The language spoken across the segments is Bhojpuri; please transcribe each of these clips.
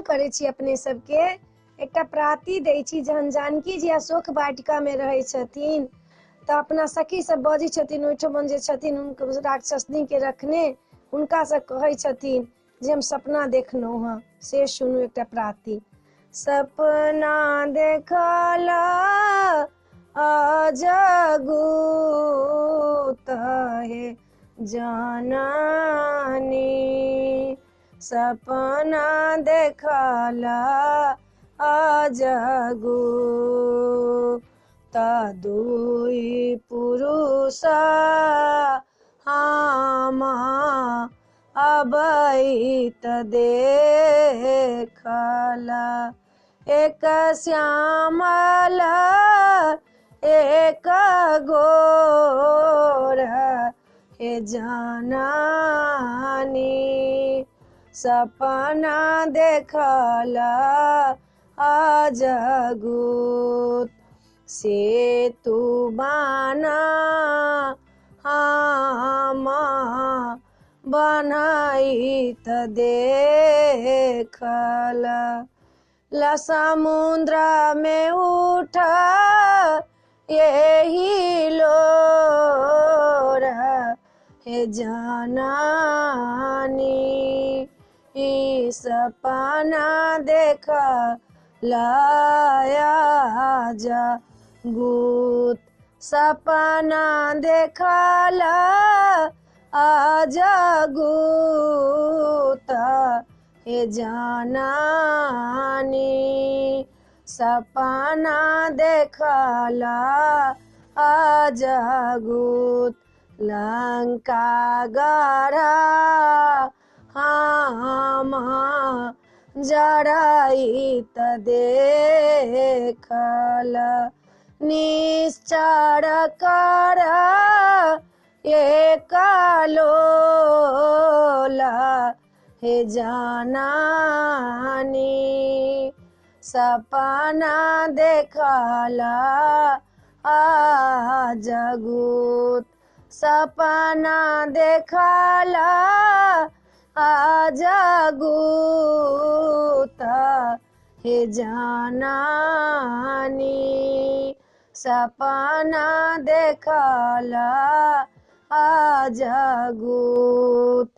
करे छी अपने सबके एकटा प्राति दै छी। जहन जानकी जी अशोक वाटिका में रहै छथिन तऽ अपना सखी सब बजै छथिन, ओहिठाम जे छथिन हुनको राक्षसनी के रखने, हुनका से कहै छथिन जे हम सपना देखलहुँ हँ। से सुनू एकटा प्राति। सपना देखला अजगूत हे जननी, सपना देखला अजगूत दुई पुरुष हम अबैत देखला, एक श्यामल एक गोर हे जननी, सपना देखला अजगूत सेतु बना हम बनैत देखला, समुद्र में उठ यही लोर हे जननी, ई सपना देखला अजगूत, सपना देखला अजगूत हे जननी, सपना देखला अजगूत, लंका गढ़ा हम जरैत देखला, निश्चर कर एक लोला हे जननी, सपना देखला अजगूत, सपना देखला अजगूत हे जननी, सपना देखला अजगूत।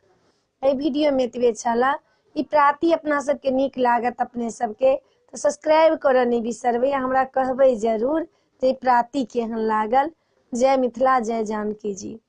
एहि वीडियो में एतबे छला। ई प्राति अपना सबके नीक लागत अपने सबके तो सब्सक्राइब करऽ नहीं बिसरबै, हमरा कहबै जरूर जे प्राति केहन लागल। जय मिथिला, जय जानकी जी।